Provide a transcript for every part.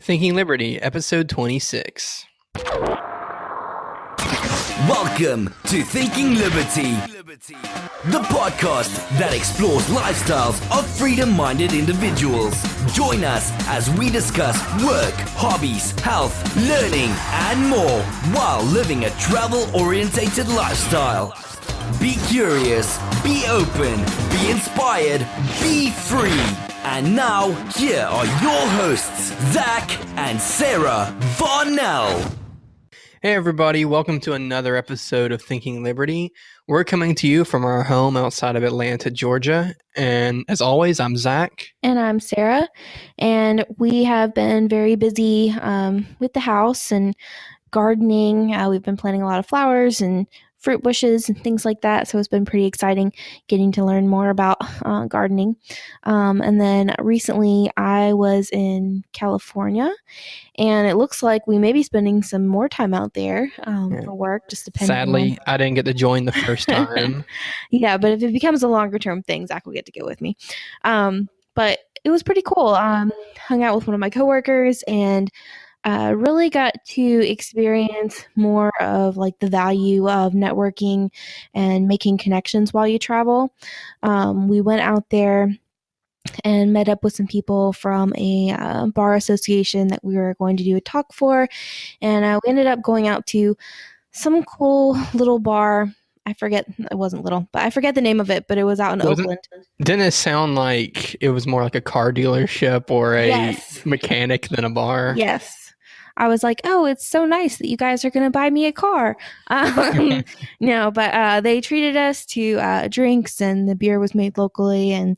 Thinking Liberty, episode 26. Welcome to Thinking Liberty, the podcast that explores lifestyles of freedom-minded individuals. Join us as we discuss work, hobbies, health, learning, and more while living a travel-orientated lifestyle. Be curious, be open, be inspired, be free. And now, here are your hosts, Zach and Sarah Varnell. Hey everybody, welcome to another episode of Thinking Liberty. We're coming to you from our home outside of Atlanta, Georgia. And as always, I'm Zach. And I'm Sarah. And we have been very busy with the house and gardening. We've been planting a lot of flowers and fruit bushes and things like that. So it's been pretty exciting getting to learn more about gardening. And then recently I was in California, and it looks like we may be spending some more time out there for work, just depending. Sadly, I didn't get to join the first time. Yeah, but if it becomes a longer term thing, Zach will get to go with me. But it was pretty cool. Hung out with one of my coworkers and really got to experience more of like the value of networking and making connections while you travel. We went out there and met up with some people from a bar association that we were going to do a talk for. And we ended up going out to some cool little bar. I forget, it wasn't little, but I forget the name of it, but it was out in Oakland. Didn't it sound like it was more like a car dealership or a mechanic than a bar? Yes. I was like, oh, it's so nice that you guys are going to buy me a car. No, but they treated us to drinks, and the beer was made locally, and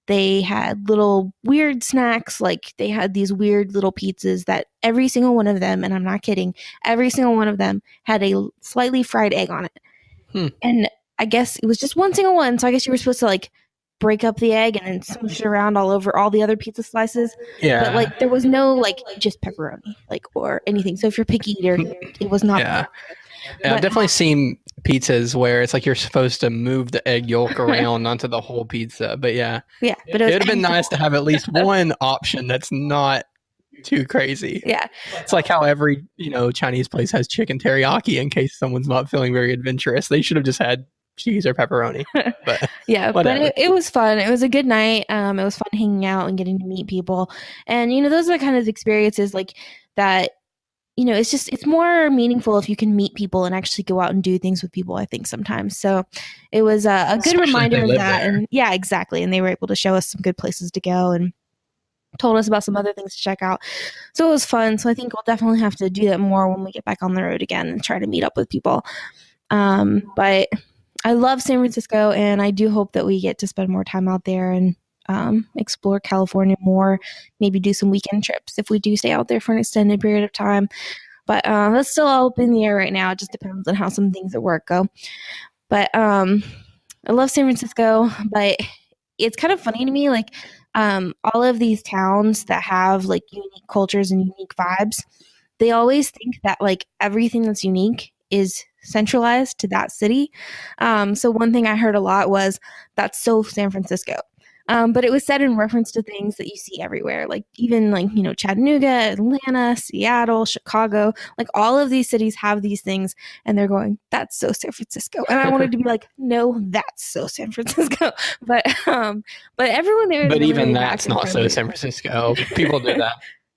they had little weird snacks. Like they had these weird little pizzas that every single one of them, and I'm not kidding, every single one of them had a slightly fried egg on it. And I guess it was just one single one. So I guess you were supposed to like break up the egg and then smush it around all over all the other pizza slices. Yeah. But like there was no like just pepperoni like or anything. So if you're a picky eater, it was not. Yeah. I've definitely seen pizzas where it's like you're supposed to move the egg yolk around onto the whole pizza. But yeah. Yeah. But it would have been nice to have at least one option that's not too crazy. Yeah. It's like how every, Chinese place has chicken teriyaki in case someone's not feeling very adventurous. They should have just had cheese or pepperoni. But yeah, whatever. But it was fun. It was a good night. It was fun hanging out and getting to meet people. And, those are the kind of experiences like that, it's more meaningful if you can meet people and actually go out and do things with people, I think sometimes. So it was a good reminder of that. There. And yeah, exactly. And they were able to show us some good places to go and told us about some other things to check out. So it was fun. So I think we'll definitely have to do that more when we get back on the road again and try to meet up with people. But I love San Francisco, and I do hope that we get to spend more time out there and explore California more, maybe do some weekend trips if we do stay out there for an extended period of time. But that's still all up in the air right now. It just depends on how some things at work go. But I love San Francisco, but it's kind of funny to me, like all of these towns that have like unique cultures and unique vibes, they always think that like everything that's unique is centralized to that city. So one thing I heard a lot was that's so San Francisco. But it was said in reference to things that you see everywhere, like even like, Chattanooga, Atlanta, Seattle, Chicago, like all of these cities have these things and they're going, that's so San Francisco. And I wanted to be like, no, that's so San Francisco. But everyone there is But really even that's not so San Francisco. People do that.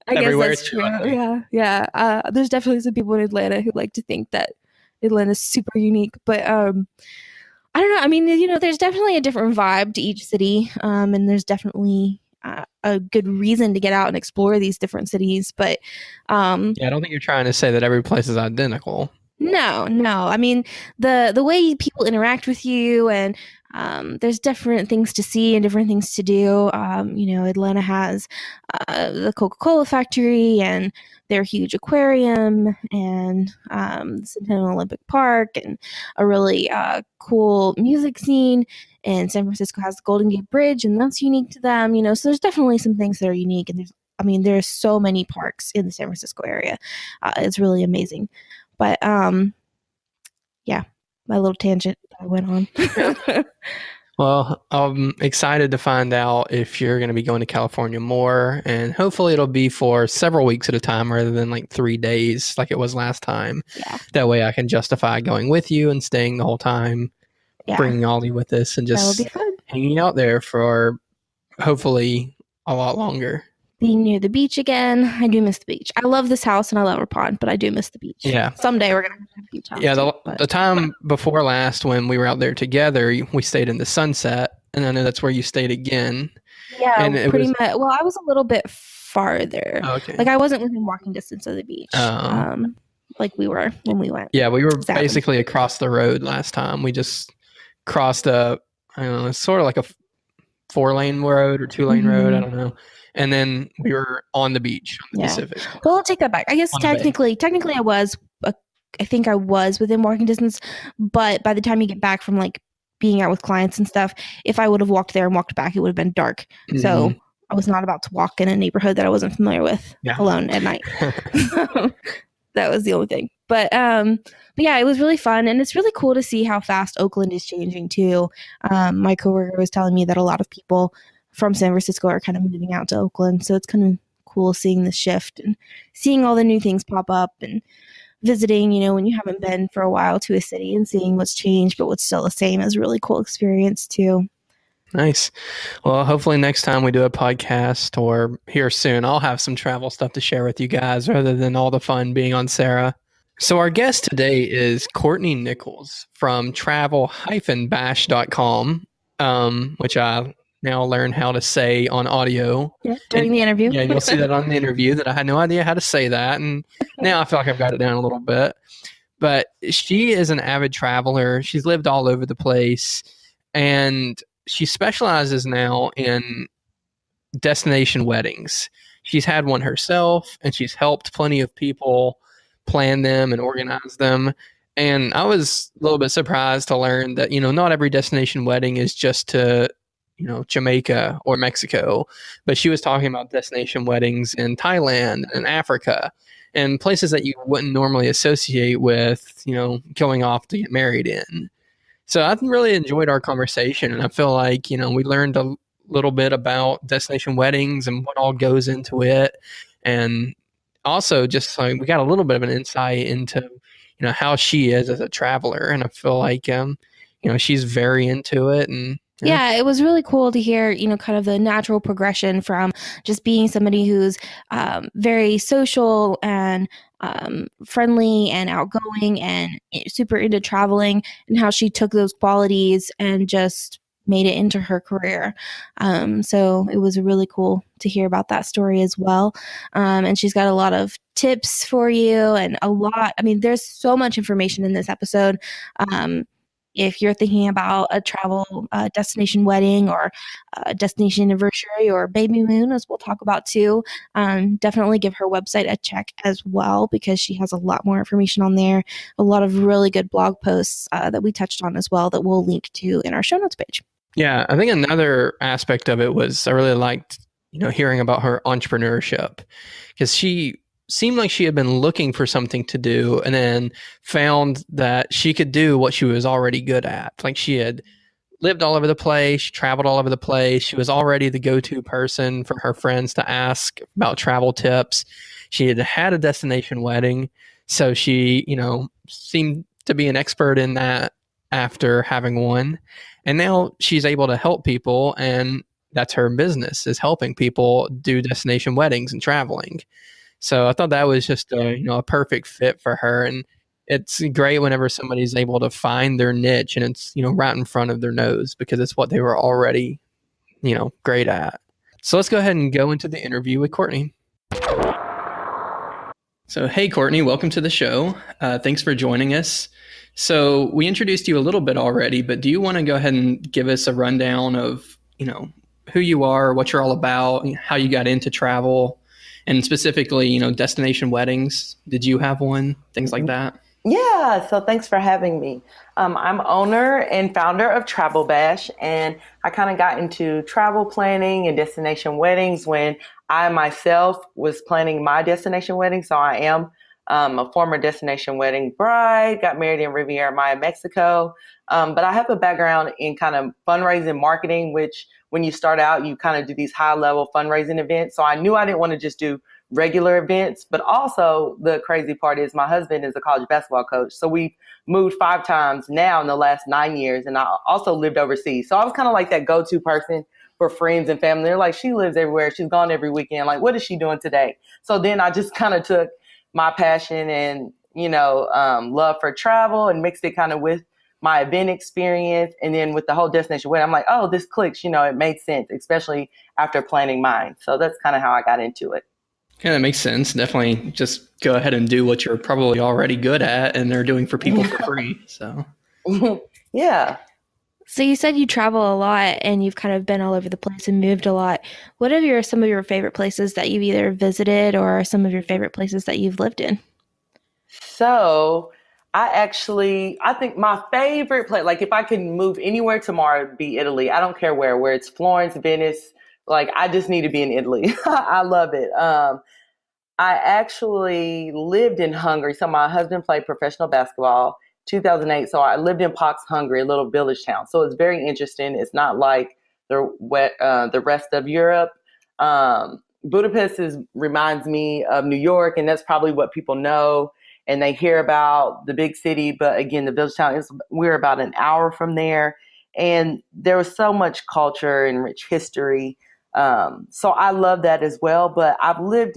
I guess everywhere. That's true. Yeah. There's definitely some people in Atlanta who like to think that Atlanta's super unique, but I don't know. I mean, there's definitely a different vibe to each city, and there's definitely a good reason to get out and explore these different cities. But I don't think you're trying to say that every place is identical. No. I mean, the way people interact with you, and there's different things to see and different things to do. Atlanta has the Coca-Cola factory and their huge aquarium and the Centennial Olympic Park and a really cool music scene. And San Francisco has the Golden Gate Bridge, and that's unique to them. So there's definitely some things that are unique. And there's so many parks in the San Francisco area. It's really amazing. But yeah, my little tangent that I went on. Well, I'm excited to find out if you're going to be going to California more, and hopefully it'll be for several weeks at a time rather than like 3 days like it was last time. Yeah. That way I can justify going with you and staying the whole time, Yeah. bringing Ollie with us, and That would be just fun. hanging out there for hopefully a lot longer. Being near the beach again. I do miss the beach. I love this house and I love our pond, but I do miss the beach. Yeah. Someday we're going to have a beach house. Yeah, too, the time before last when we were out there together, we stayed in the Sunset, and I know that's where you stayed again. Yeah, And it pretty was much. Well, I was a little bit farther. okay. Like I wasn't within walking distance of the beach. Like we were when we went. Yeah, we were Seven. basically across the road last time. We just crossed a, I don't know, it's sort of like a 4-lane road or 2-lane road. I don't know. And then we were on the beach on the Pacific. Well, I'll take that back. I guess On the bay. technically I was, I think I was within walking distance, but by the time you get back from like being out with clients and stuff, if I would have walked there and walked back, it would have been dark. So I was not about to walk in a neighborhood that I wasn't familiar with alone at night. That was the only thing. But yeah, it was really fun. And it's really cool to see how fast Oakland is changing too. My coworker was telling me that a lot of people from San Francisco are kind of moving out to Oakland. So it's kind of cool seeing the shift and seeing all the new things pop up and visiting, you know, when you haven't been for a while to a city and seeing what's changed, but what's still the same is a really cool experience too. Nice. Well, hopefully next time we do a podcast or here soon, I'll have some travel stuff to share with you guys rather than all the fun being on Sarah. So our guest today is Courtnie Nichols from travel-bash.com, which I now learn how to say on audio. Yeah, during the interview. Yeah, you'll see that on the interview that I had no idea how to say that. And now I feel like I've got it down a little bit. But she is an avid traveler. She's lived all over the place. And she specializes now in destination weddings. She's had one herself, and she's helped plenty of people plan them and organize them. And I was a little bit surprised to learn that, you know, not every destination wedding is just to, you know, Jamaica or Mexico, but she was talking about destination weddings in Thailand and Africa and places that you wouldn't normally associate with, you know, going off to get married in. So I really enjoyed our conversation, and I feel like, you know, we learned a little bit about destination weddings and what all goes into it. And also just like we got a little bit of an insight into, you know, how she is as a traveler. And I feel like, you know, she's very into it. And yeah, it was really cool to hear, you know, kind of the natural progression from just being somebody who's very social and friendly and outgoing and super into traveling, and how she took those qualities and just made it into her career. So it was really cool to hear about that story as well. And she's got a lot of tips for you and there's so much information in this episode. If you're thinking about a travel destination wedding or a destination anniversary or baby moon, as we'll talk about too, definitely give her website a check as well, because she has a lot more information on there, a lot of really good blog posts that we touched on as well that we'll link to in our show notes page. Yeah, I think another aspect of it was I really liked, you know, hearing about her entrepreneurship, because she seemed like she had been looking for something to do and then found that she could do what she was already good at. Like she had lived all over the place, she traveled all over the place. She was already the go-to person for her friends to ask about travel tips. She had had a destination wedding, so she, you know, seemed to be an expert in that after having one. And now she's able to help people, and that's her business, is helping people do destination weddings and traveling. So I thought that was just a perfect fit for her. And it's great whenever somebody's able to find their niche and it's, you know, right in front of their nose, because it's what they were already, you know, great at. So let's go ahead and go into the interview with Courtnie. So, hey, Courtnie, welcome to the show. Thanks for joining us. So we introduced you a little bit already, but do you want to go ahead and give us a rundown of, you know, who you are, what you're all about, how you got into travel, and specifically, you know, destination weddings? Did you have one? Things like that? Yeah, so thanks for having me. I'm owner and founder of Travel Bash, and I kind of got into travel planning and destination weddings when I myself was planning my destination wedding. So I am a former destination wedding bride, got married in Riviera Maya, Mexico. But I have a background in kind of fundraising marketing, which when you start out, you kind of do these high level fundraising events. So I knew I didn't want to just do regular events, but also the crazy part is my husband is a college basketball coach. So we've moved 5 times now in the last 9 years. And I also lived overseas. So I was kind of like that go-to person for friends and family. They're like, she lives everywhere. She's gone every weekend. Like, what is she doing today? So then I just kind of took my passion and, love for travel and mixed it kind of with my event experience. And then with the whole destination wedding, I'm like, oh, this clicks, it made sense, especially after planning mine. So that's kind of how I got into it. Yeah, that makes sense. Definitely just go ahead and do what you're probably already good at and they're doing for people for free. So, yeah. So you said you travel a lot and you've kind of been all over the place and moved a lot. What are some of your favorite places that you've either visited or some of your favorite places that you've lived in? So I think my favorite place, like if I could move anywhere tomorrow, it'd be Italy. I don't care where it's Florence, Venice. Like I just need to be in Italy. I love it. I actually lived in Hungary. So my husband played professional basketball 2008. So I lived in Pax, Hungary, a little village town. So it's very interesting. It's not like the rest of Europe. Budapest reminds me of New York, and that's probably what people know. And they hear about the big city. But again, the village town, we're about an hour from there. And there was so much culture and rich history. So I love that as well. But I've lived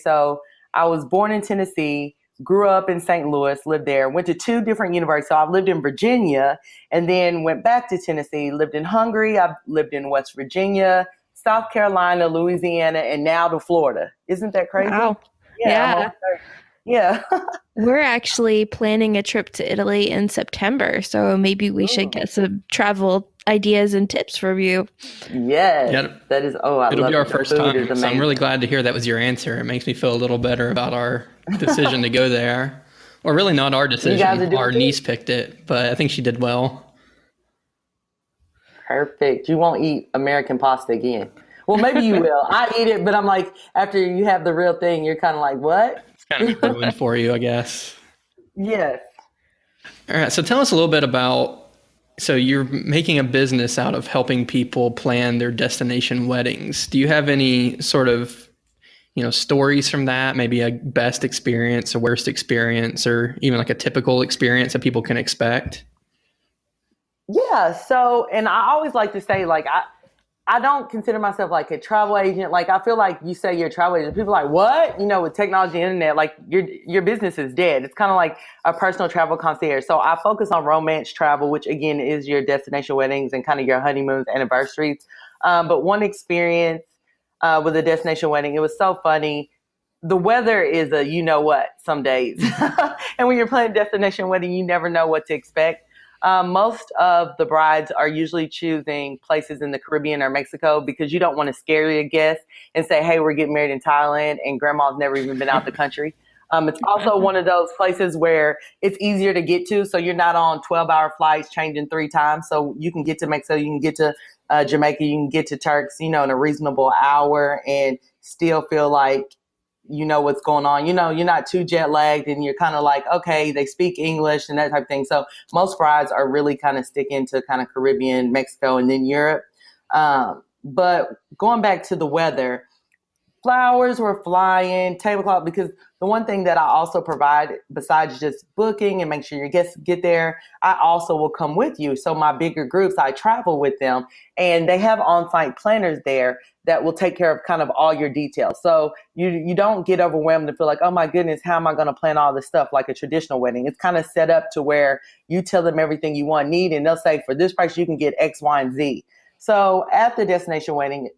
so I was born in Tennessee, grew up in St. Louis, lived there, went to 2 different universities. So I've lived in Virginia and then went back to Tennessee, lived in Hungary. I've lived in West Virginia, South Carolina, Louisiana, and now to Florida. Isn't that crazy? Wow. Yeah. Yeah. We're actually planning a trip to Italy in September, so maybe we should get some travel ideas and tips from you. Yes. Yeah, that is, it'll be our first time. So I'm really glad to hear that was your answer. It makes me feel a little better about our decision to go there. Or really not our decision. Our niece picked it, but I think she did well. Perfect. You won't eat American pasta again. Well, maybe you will. I eat it, but I'm like, after you have the real thing, you're kind of like, what? It's kind of ruined for you, I guess. Yes. All right. So tell us a little bit about, so you're making a business out of helping people plan their destination weddings. Do you have any sort of, stories from that? Maybe a best experience, a worst experience, or even like a typical experience that people can expect? Yeah. So, and I always like to say, like, I don't consider myself like a travel agent. Like, I feel like you say you're a travel agent. People are like, what? With technology and internet, like your business is dead. It's kind of like a personal travel concierge. So I focus on romance travel, which again is your destination weddings and kind of your honeymoons, anniversaries. But one experience with a destination wedding, it was so funny. The weather is some days. And when you're planning a destination wedding, you never know what to expect. Most of the brides are usually choosing places in the Caribbean or Mexico because you don't want to scare your guests and say, hey, we're getting married in Thailand and grandma's never even been out the country. It's also one of those places where it's easier to get to. So you're not on 12-hour flights changing 3 times. So you can get to Mexico, you can get to Jamaica, you can get to Turks, in a reasonable hour and still feel like you know what's going on. You're not too jet lagged and you're kind of like, okay, they speak English and that type of thing. So most brides are really kind of sticking to kind of Caribbean, Mexico, and then Europe. But going back to the weather, flowers were flying, tablecloth, because the one thing that I also provide, besides just booking and make sure your guests get there, I also will come with you. So my bigger groups, I travel with them and they have on-site planners there that will take care of kind of all your details. So you don't get overwhelmed and feel like, oh my goodness, how am I going to plan all this stuff like a traditional wedding? It's kind of set up to where you tell them everything you need, and they'll say, for this price, you can get X, Y, and Z. So at the destination wedding,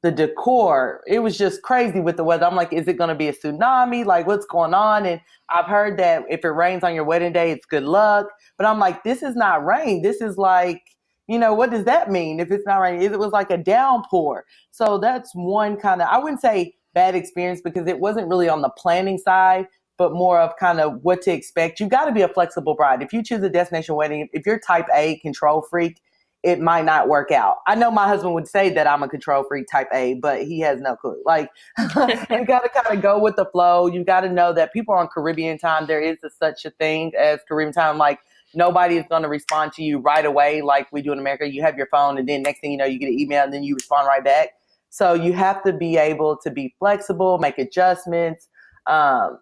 the decor, it was just crazy with the weather. I'm like, is it going to be a tsunami? Like, what's going on? And I've heard that if it rains on your wedding day, it's good luck. But I'm like, this is not rain. This is like, what does that mean if it's not raining? It was like a downpour. So that's one kind of, I wouldn't say bad experience because it wasn't really on the planning side, but more of kind of what to expect. You got to be a flexible bride. If you choose a destination wedding, if you're type A control freak, it might not work out. I know my husband would say that I'm a control freak type A, but he has no clue. Like, you got to kind of go with the flow. You got to know that people are on Caribbean time. There is such a thing as Caribbean time. Like, nobody is going to respond to you right away like we do in America. You have your phone, and then next thing you know, you get an email, and then you respond right back. So you have to be able to be flexible, make adjustments. And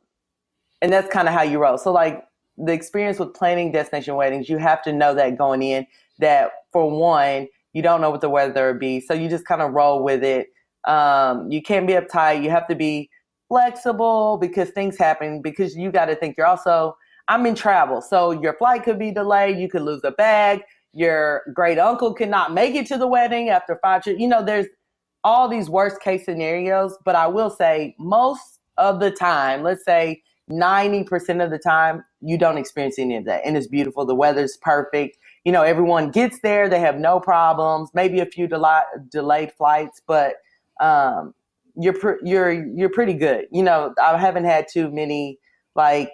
that's kind of how you roll. So, like, the experience with planning destination weddings, you have to know that going in, that for one, you don't know what the weather will be. So you just kind of roll with it. You can't be uptight. You have to be flexible because things happen, because you got to think I'm in travel. So your flight could be delayed. You could lose a bag. Your great uncle could not make it to the wedding after 5 years. There's all these worst case scenarios, but I will say most of the time, let's say 90% of the time, you don't experience any of that. And it's beautiful. The weather's perfect. Everyone gets there. They have no problems, maybe a few delayed flights, but you're pretty good. I haven't had too many like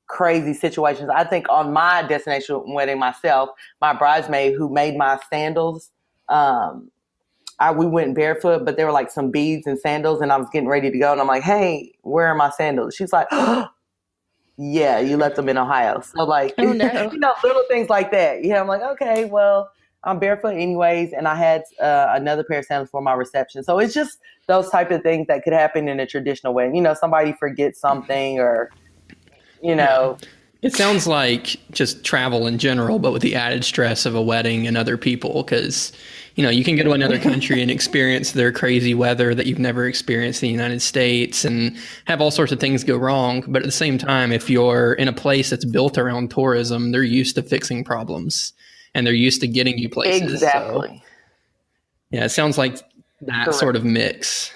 crazy situations. I think on my destination wedding myself, my bridesmaid who made my sandals, we went barefoot, but there were like some beads and sandals, and I was getting ready to go. And I'm like, hey, where are my sandals? She's like, yeah, you left them in Ohio. So like, Oh, no. little things like that. Yeah, I'm like, okay, well, I'm barefoot anyways. And I had another pair of sandals for my reception. So it's just those type of things that could happen in a traditional wedding. Somebody forgets something or, It sounds like just travel in general, but with the added stress of a wedding and other people, because, you can go to another country and experience their crazy weather that you've never experienced in the United States and have all sorts of things go wrong. But at the same time, if you're in a place that's built around tourism, they're used to fixing problems and they're used to getting you places. Exactly. So, yeah, it sounds like that Correct. sort of mix.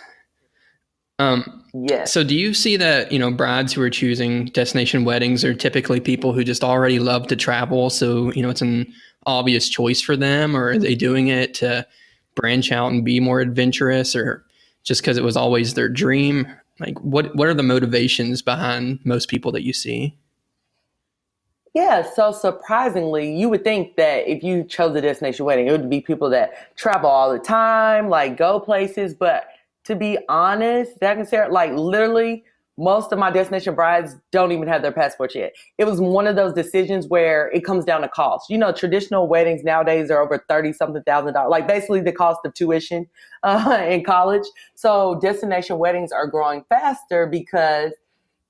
Yes. So do you see that, brides who are choosing destination weddings are typically people who just already love to travel? So, it's an obvious choice for them, or are they doing it to branch out and be more adventurous, or just because it was always their dream? Like what are the motivations behind most people that you see? Yeah, so surprisingly, you would think that if you chose a destination wedding, it would be people that travel all the time, like go places. But to be honest, Zach and Sarah, like literally most of my destination brides don't even have their passports yet. It was one of those decisions where it comes down to cost. Traditional weddings nowadays are over $30-something thousand, like basically the cost of tuition in college. So destination weddings are growing faster because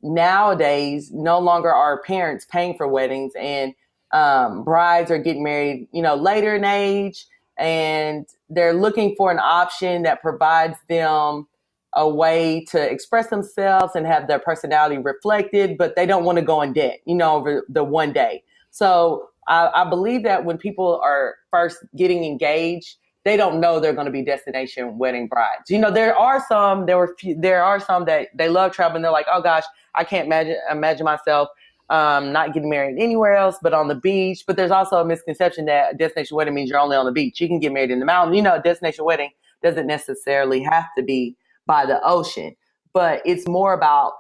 nowadays no longer are parents paying for weddings, and brides are getting married, later in age, and they're looking for an option that provides them a way to express themselves and have their personality reflected, but they don't want to go in debt, over the one day. So I believe that when people are first getting engaged, they don't know they're going to be destination wedding brides. There are some that they love traveling. They're like, oh gosh, I can't imagine myself not getting married anywhere else but on the beach. But there's also a misconception that a destination wedding means you're only on the beach. You can get married in the mountain. A destination wedding doesn't necessarily have to be by the ocean, but it's more about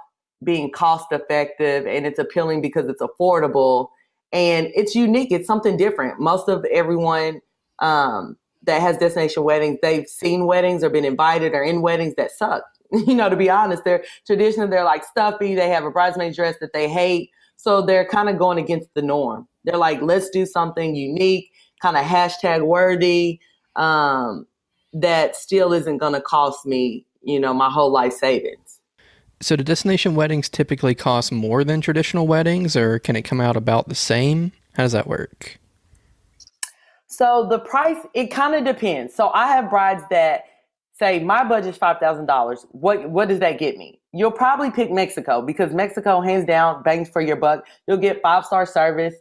being cost effective, and it's appealing because it's affordable and it's unique. It's something different. Most of everyone that has destination weddings, they've seen weddings or been invited or in weddings that suck. To be honest, they're traditionally, they're like stuffy. They have a bridesmaid dress that they hate. So they're kind of going against the norm. They're like, let's do something unique, kind of hashtag worthy, that still isn't going to cost me, my whole life savings. So do destination weddings typically cost more than traditional weddings, or can it come out about the same? How does that work? So the price, it kind of depends. So I have brides that say, my budget's $5,000. What does that get me? You'll probably pick Mexico, because Mexico, hands down, bangs for your buck. You'll get 5-star service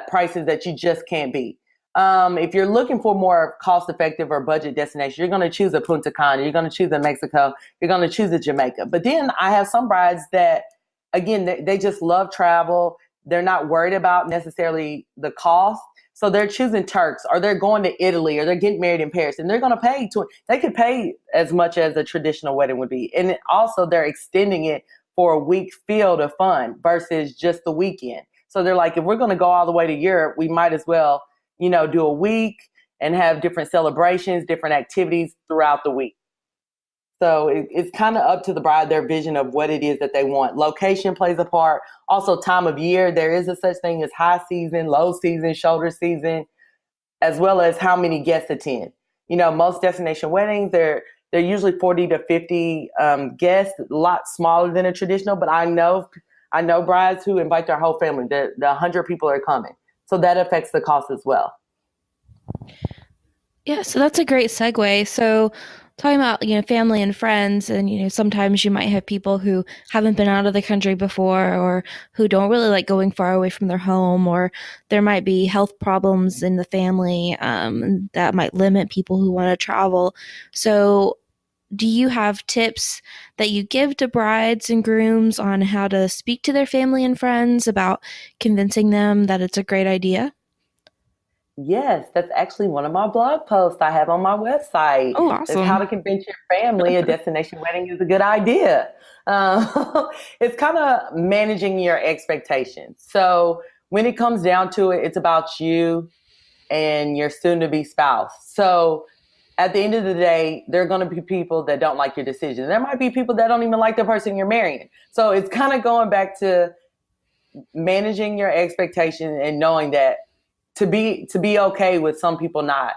prices that you just can't beat. If you're looking for more cost-effective or budget destination, you're going to choose a Punta Cana. You're going to choose a Mexico. You're going to choose a Jamaica. But then I have some brides that, again, they just love travel. They're not worried about necessarily the cost. So they're choosing Turks, or they're going to Italy, or they're getting married in Paris, and they're going to pay. They could pay as much as a traditional wedding would be. And also they're extending it for a week filled of fun versus just the weekend. So they're like, if we're going to go all the way to Europe, we might as well, do a week and have different celebrations, different activities throughout the week. So it's kind of up to the bride, their vision of what it is that they want. Location plays a part. Also, time of year. There is a such thing as high season, low season, shoulder season, as well as how many guests attend. Most destination weddings, they're usually 40 to 50 guests, a lot smaller than a traditional. But I know brides who invite their whole family. The 100 people are coming. So that affects the cost as well. Yeah, so that's a great segue. So talking about, family and friends, and, sometimes you might have people who haven't been out of the country before or who don't really like going far away from their home, or there might be health problems in the family that might limit people who want to travel. So do you have tips that you give to brides and grooms on how to speak to their family and friends about convincing them that it's a great idea? Yes, that's actually one of my blog posts I have on my website. Oh, It's how awesome. to convince your family a destination wedding is a good idea. It's kind of managing your expectations. So when it comes down to it, it's about you and your soon-to-be spouse. So at the end of the day, there are going to be people that don't like your decision. There might be people that don't even like the person you're marrying. So it's kind of going back to managing your expectations and knowing that to be okay with some people not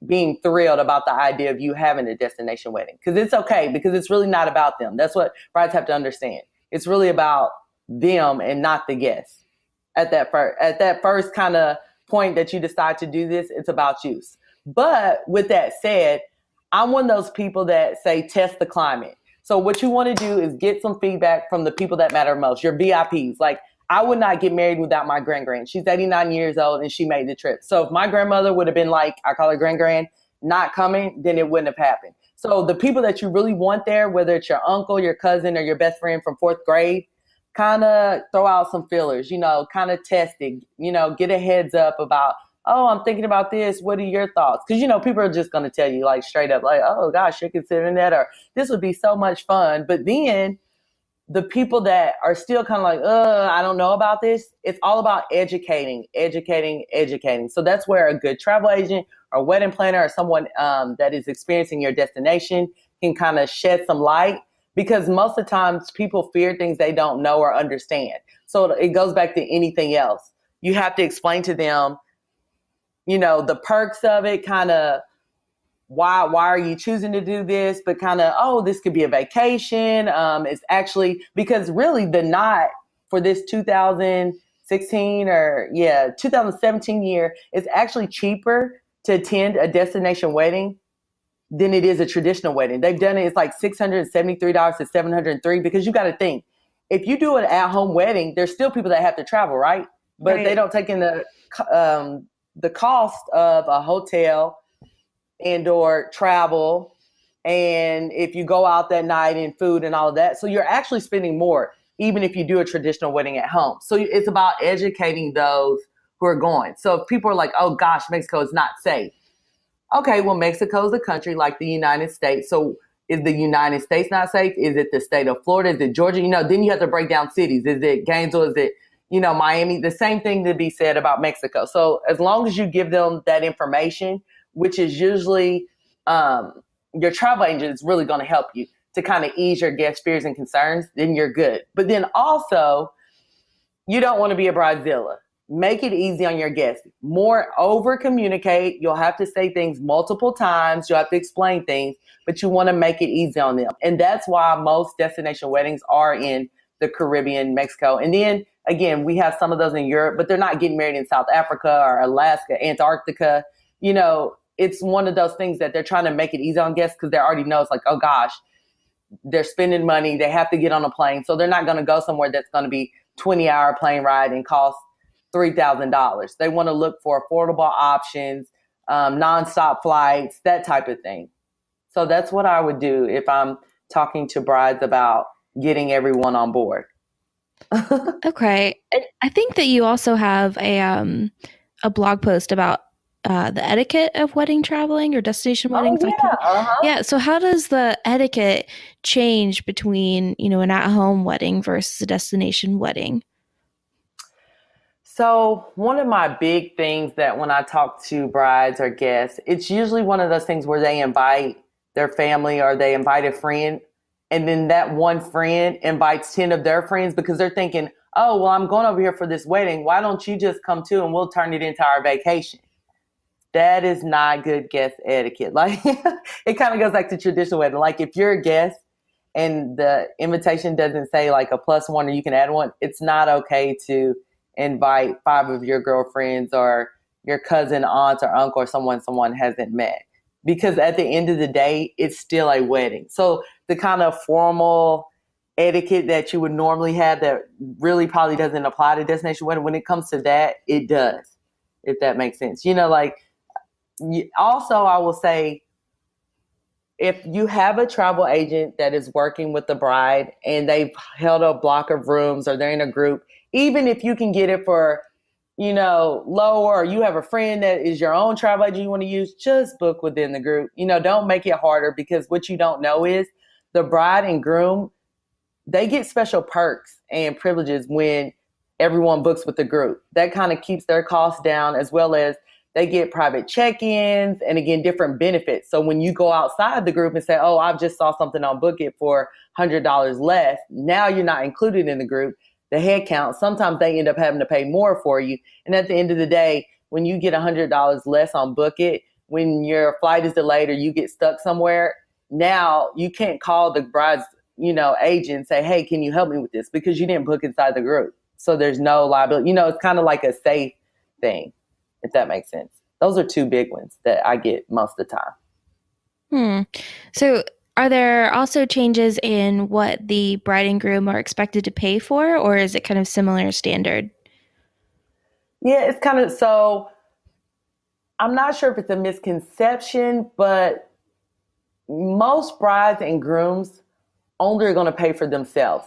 being thrilled about the idea of you having a destination wedding, because it's okay, because it's really not about them. That's what brides have to understand. It's really about them and not the guests. At that first kind of point that you decide to do this, it's about you. But with that said, I'm one of those people that say test the climate. So what you want to do is get some feedback from the people that matter most, your VIPs. Like, I would not get married without my grand. She's 89 years old and she made the trip. So if my grandmother would have been like, I call her grand, not coming, then it wouldn't have happened. So the people that you really want there, whether it's your uncle, your cousin, or your best friend from 4th grade, kind of throw out some fillers, kind of test it, get a heads up about, oh, I'm thinking about this. What are your thoughts? Because, people are just going to tell you like straight up, like, oh gosh, you're considering that, or this would be so much fun. But then the people that are still kind of like, I don't know about this, it's all about educating. So that's where a good travel agent or wedding planner or someone that is experiencing your destination can kind of shed some light, because most of the times people fear things they don't know or understand. So it goes back to anything else. You have to explain to them, the perks of it, kind of why are you choosing to do this, but kind of, oh, this could be a vacation. It's actually, because really the knot for this 2017 year, it's actually cheaper to attend a destination wedding than it is a traditional wedding. They've done it. It's like $673 to $703, because you got to think, if you do an at-home wedding, there's still people that have to travel, right? But Right. they don't take in the cost of a hotel and or travel, and if you go out that night, and food and all of that. So you're actually spending more, even if you do a traditional wedding at home. So it's about educating those who are going. So if people are like, oh gosh, Mexico is not safe. Okay, well, Mexico is a country like the United States. So is the United States not safe? Is it the state of Florida? Is it Georgia? Then you have to break down cities. Is it Gainesville? Is it, Miami? The same thing to be said about Mexico. So as long as you give them that information, which is usually your travel agent is really going to help you to kind of ease your guest fears and concerns, then you're good. But then also, you don't want to be a bridezilla. Make it easy on your guests. More over communicate. You'll have to say things multiple times. You'll have to explain things, but you want to make it easy on them. And that's why most destination weddings are in the Caribbean, Mexico. And then again, we have some of those in Europe, but they're not getting married in South Africa or Alaska, Antarctica. It's one of those things that they're trying to make it easy on guests, because they already know it's like, oh gosh, they're spending money. They have to get on a plane. So they're not going to go somewhere that's going to be 20-hour plane ride and cost $3,000. They want to look for affordable options, nonstop flights, that type of thing. So that's what I would do if I'm talking to brides about getting everyone on board. Okay. And I think that you also have a blog post about the etiquette of wedding traveling or destination weddings. Oh, yeah. Uh-huh. Yeah. So how does the etiquette change between, an at-home wedding versus a destination wedding? So one of my big things that when I talk to brides or guests, it's usually one of those things where they invite their family or they invite a friend, and then that one friend invites 10 of their friends because they're thinking, oh, well, I'm going over here for this wedding. Why don't you just come too and we'll turn it into our vacation? That is not good guest etiquette. Like it kind of goes like to traditional wedding. Like if you're a guest and the invitation doesn't say like a +1 or you can add one, it's not okay to invite 5 of your girlfriends or your cousin, aunt, or uncle, or someone hasn't met. Because at the end of the day, it's still a wedding. So the kind of formal etiquette that you would normally have that really probably doesn't apply to destination wedding, when it comes to that, it does, if that makes sense. Like also I will say, if you have a travel agent that is working with the bride and they've held a block of rooms or they're in a group, even if you can get it for, lower, or you have a friend that is your own travel agent you want to use, just book within the group. Don't make it harder, because what you don't know is the bride and groom, they get special perks and privileges when everyone books with the group. That kind of keeps their costs down, as well as they get private check-ins and, again, different benefits. So when you go outside the group and say, oh, I've just saw something on Book It for $100 less, now you're not included in the group. The head count, sometimes they end up having to pay more for you. And at the end of the day, when you get $100 less on Book It, when your flight is delayed or you get stuck somewhere, now you can't call the bride's, agent and say, hey, can you help me with this? Because you didn't book inside the group. So there's no liability. It's kind of like a safe thing, if that makes sense. Those are 2 big ones that I get most of the time. So are there also changes in what the bride and groom are expected to pay for, or is it kind of similar standard? Yeah, it's kind of, so I'm not sure if it's a misconception, but most brides and grooms only are going to pay for themselves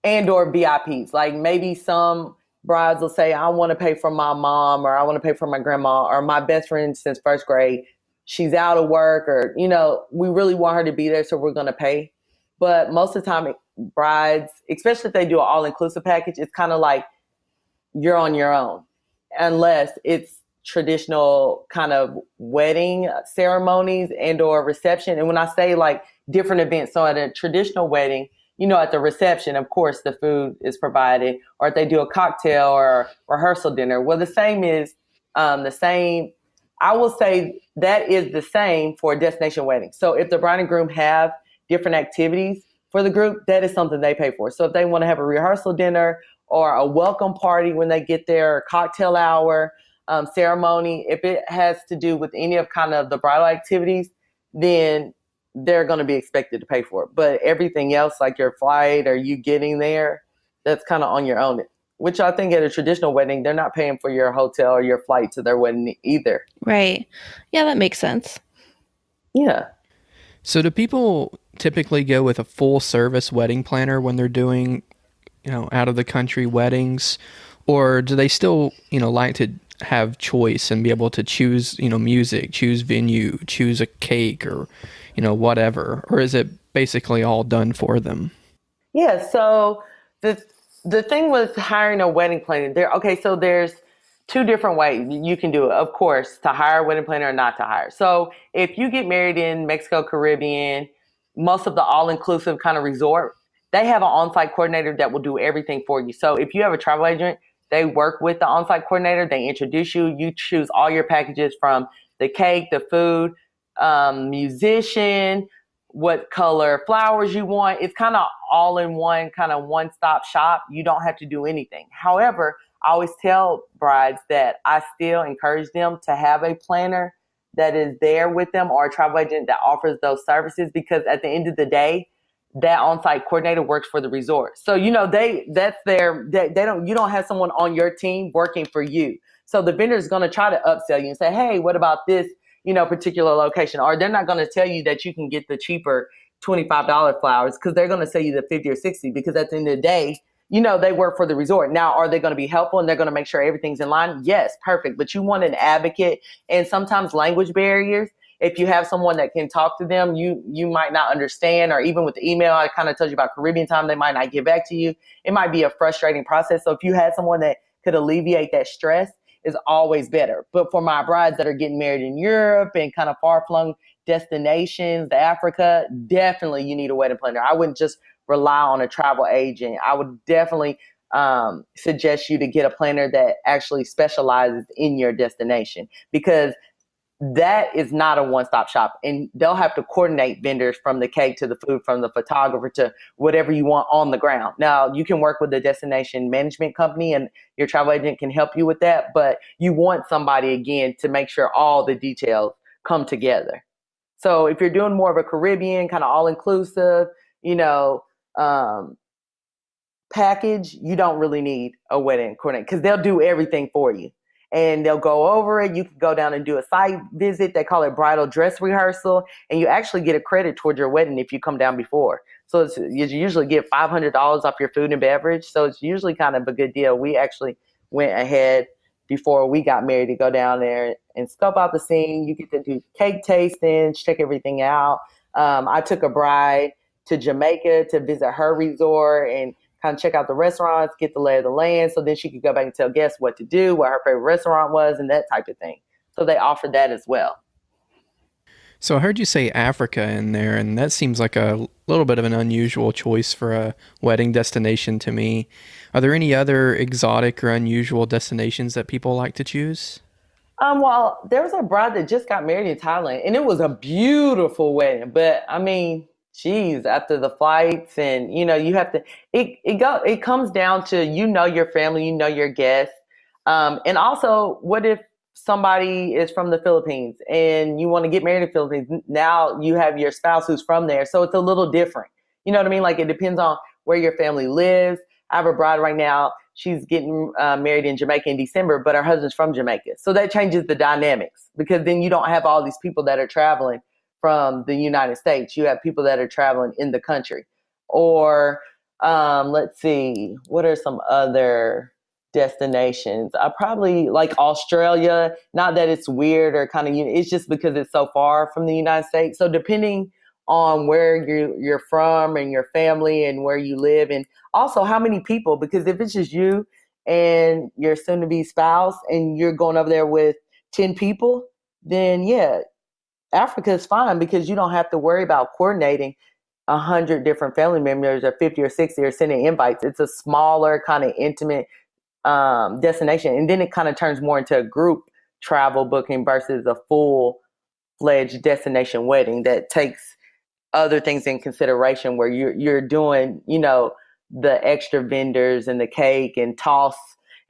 and or VIPs. Like maybe some brides will say, I want to pay for my mom, or I want to pay for my grandma, or my best friend since first grade, she's out of work, or, we really want her to be there, so we're going to pay. But most of the time, brides, especially if they do an all-inclusive package, it's kind of like you're on your own, unless it's traditional kind of wedding ceremonies and or reception. And when I say like different events, so at a traditional wedding, at the reception, of course, the food is provided, or if they do a cocktail or rehearsal dinner. Well, the same is the same. I will say that is the same for a destination wedding. So if the bride and groom have different activities for the group, that is something they pay for. So if they want to have a rehearsal dinner or a welcome party when they get there, cocktail hour, ceremony, if it has to do with any of kind of the bridal activities, then they're going to be expected to pay for it. But everything else, like your flight or you getting there, that's kind of on your own. Which I think at a traditional wedding, they're not paying for your hotel or your flight to their wedding either. Right. Yeah, that makes sense. Yeah. So do people typically go with a full service wedding planner when they're doing, out of the country weddings? Or do they still, like to have choice and be able to choose, music, choose venue, choose a cake, or, whatever? Or is it basically all done for them? Yeah. So the thing with hiring a wedding planner, so there's 2 different ways you can do it. Of course, to hire a wedding planner or not to hire. So if you get married in Mexico, Caribbean, most of the all-inclusive kind of resort, they have an on-site coordinator that will do everything for you. So if you have a travel agent, they work with the on-site coordinator. They introduce you. You choose all your packages, from the cake, the food, musician, what color flowers you want. It's kind of all in one, kind of one-stop shop. You don't have to do anything. However, I always tell brides that I still encourage them to have a planner that is there with them, or a travel agent that offers those services, because at the end of the day, that on-site coordinator works for the resort. So, you don't have someone on your team working for you. So the vendor is going to try to upsell you and say, hey, what about this, particular location? Or they're not going to tell you that you can get the cheaper $25 flowers, because they're going to sell you the 50 or 60, because at the end of the day, they work for the resort. Now, are they going to be helpful and they're going to make sure everything's in line? Yes, perfect. But you want an advocate, and sometimes language barriers. If you have someone that can talk to them, you might not understand, or even with the email, I kind of told you about Caribbean time, they might not get back to you. It might be a frustrating process. So if you had someone that could alleviate that stress is always better. But for my brides that are getting married in Europe and kind of far flung destinations, Africa, definitely you need a wedding planner. I wouldn't just rely on a travel agent. I would definitely suggest you to get a planner that actually specializes in your destination, because that is not a one-stop shop, and they'll have to coordinate vendors from the cake to the food, from the photographer to whatever you want on the ground. Now, you can work with a destination management company and your travel agent can help you with that, but you want somebody, again, to make sure all the details come together. So if you're doing more of a Caribbean kind of all-inclusive, um, package, you don't really need a wedding coordinator, because they'll do everything for you and they'll go over it. You can go down and do a site visit. They call it bridal dress rehearsal, and you actually get a credit towards your wedding if you come down before. So you usually get $500 off your food and beverage. So it's usually kind of a good deal. We actually went ahead before we got married to go down there and scope out the scene. You get to do cake tastings, check everything out. I took a bride to Jamaica to visit her resort and kind of check out the restaurants, get the lay of the land, so then she could go back and tell guests what to do, what her favorite restaurant was, and that type of thing. So they offered that as well. So I heard you say Africa in there, and that seems like a little bit of an unusual choice for a wedding destination to me. Are there any other exotic or unusual destinations that people like to choose? Well, there was a bride that just got married in Thailand, and it was a beautiful wedding. But I mean, geez, after the flights, and you have to. It comes down to your family, your guests, and also, what if somebody is from the Philippines and you want to get married in the Philippines? Now you have your spouse who's from there, so it's a little different. You know what I mean? Like, it depends on where your family lives. I have a bride right now. She's getting married in Jamaica in December, but her husband's from Jamaica. So that changes the dynamics, because then you don't have all these people that are traveling from the United States. You have people that are traveling in the country. Or let's see, what are some other destinations? I probably like Australia. Not that it's weird or kind of, it's just because it's so far from the United States. So depending on where you're from and your family and where you live, and also how many people, because if it's just you and your soon-to-be spouse and you're going over there with 10 people, then yeah, Africa is fine, because you don't have to worry about coordinating 100 different family members or 50 or 60 or sending invites. It's a smaller kind of intimate destination. And then it kind of turns more into a group travel booking versus a full-fledged destination wedding that takes other things in consideration, where you're doing, the extra vendors and the cake and toss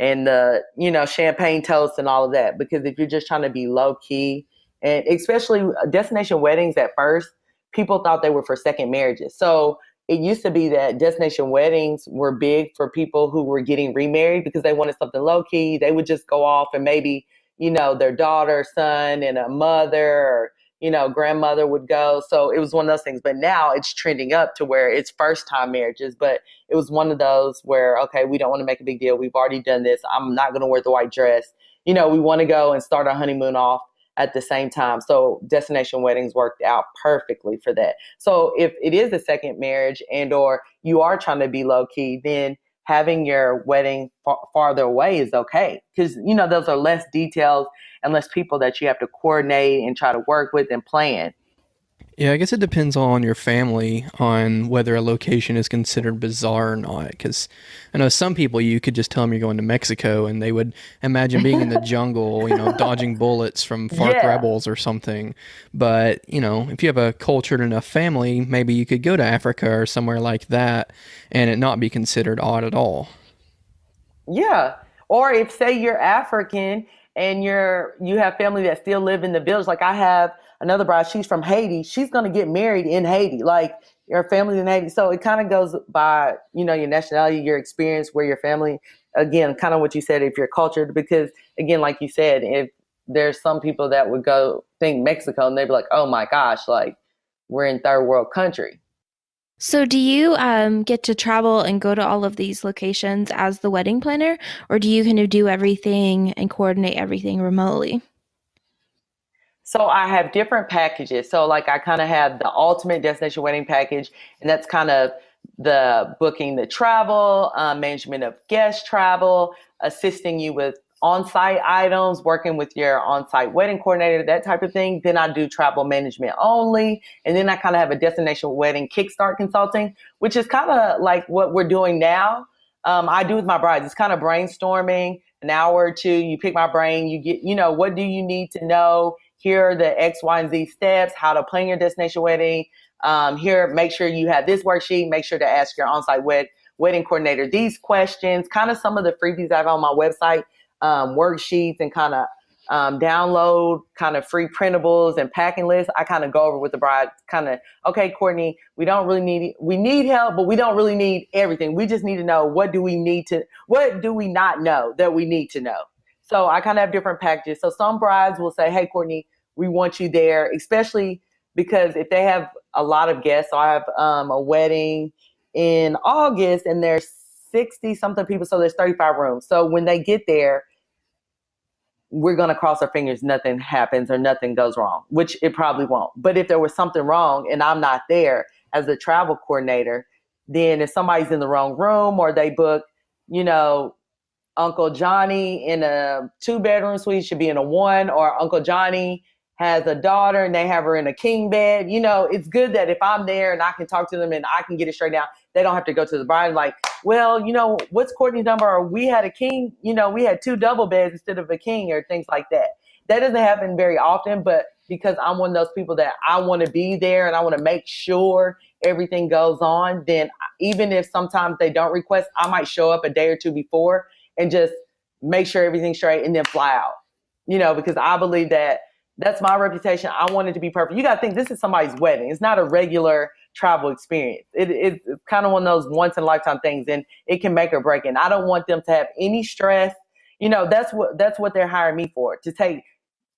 and the, champagne toast and all of that. Because if you're just trying to be low key, and especially destination weddings, at first, people thought they were for second marriages. So it used to be that destination weddings were big for people who were getting remarried, because they wanted something low key. They would just go off and maybe, their daughter, son, and a mother, or, grandmother would go. So it was one of those things. But now it's trending up to where it's first time marriages. But it was one of those where, okay, we don't want to make a big deal. We've already done this. I'm not going to wear the white dress. We want to go and start our honeymoon off at the same time. So destination weddings worked out perfectly for that. So if it is a second marriage and or you are trying to be low key, then having your wedding farther away is okay, because those are less details and less people that you have to coordinate and try to work with and plan. Yeah, I guess it depends on your family on whether a location is considered bizarre or not. Because I know some people, you could just tell them you're going to Mexico and they would imagine being in the jungle, dodging bullets from FARC rebels or something. But, if you have a cultured enough family, maybe you could go to Africa or somewhere like that and it not be considered odd at all. Yeah. Or if, say, you're African and you have family that still live in the village. Like, I have another bride, she's from Haiti. She's going to get married in Haiti. Like, your family's in Haiti. So it kind of goes by, your nationality, your experience, where your family, again, kind of what you said, if you're cultured, because again, like you said, if there's some people that would go think Mexico and they'd be like, oh my gosh, like, we're in third world country. So do you get to travel and go to all of these locations as the wedding planner, or do you kind of do everything and coordinate everything remotely? So I have different packages. So like, I kind of have the ultimate destination wedding package, and that's kind of the booking, the travel, management of guest travel, assisting you with on-site items, working with your on-site wedding coordinator, that type of thing. Then I do travel management only. And then I kind of have a destination wedding kickstart consulting, which is kind of like what we're doing now. I do with my brides. It's kind of brainstorming, an hour or two. You pick my brain. You get, what do you need to know? Here are the X, Y, and Z steps, how to plan your destination wedding. Here, make sure you have this worksheet. Make sure to ask your on-site wedding coordinator these questions. Kind of some of the freebies I have on my website, worksheets, and kind of download kind of free printables and packing lists. I kind of go over with the bride, kind of, okay, Courtnie, we need help, but we don't really need everything. We just need to know, what do we not know that we need to know? So I kind of have different packages. So some brides will say, hey, Courtnie, we want you there, especially because if they have a lot of guests. So I have a wedding in August, and there's 60 something people. So there's 35 rooms. So when they get there, we're going to cross our fingers nothing happens or nothing goes wrong, which it probably won't. But if there was something wrong and I'm not there as a travel coordinator, then if somebody's in the wrong room, or they book, Uncle Johnny in a 2-bedroom suite should be in a 1, or Uncle Johnny has a daughter and they have her in a king bed. It's good that if I'm there and I can talk to them and I can get it straight down, they don't have to go to the bride like, well, what's Courtnie's number? Or we had a king, we had 2 double beds instead of a king, or things like that. That doesn't happen very often, but because I'm one of those people that I want to be there and I want to make sure everything goes on, then even if sometimes they don't request, I might show up a day or two before and just make sure everything's straight and then fly out, because I believe that that's my reputation. I want it to be perfect. You got to think, this is somebody's wedding. It's not a regular travel experience. It's kind of one of those once in a lifetime things, and it can make or break. And I don't want them to have any stress. That's what they're hiring me for, to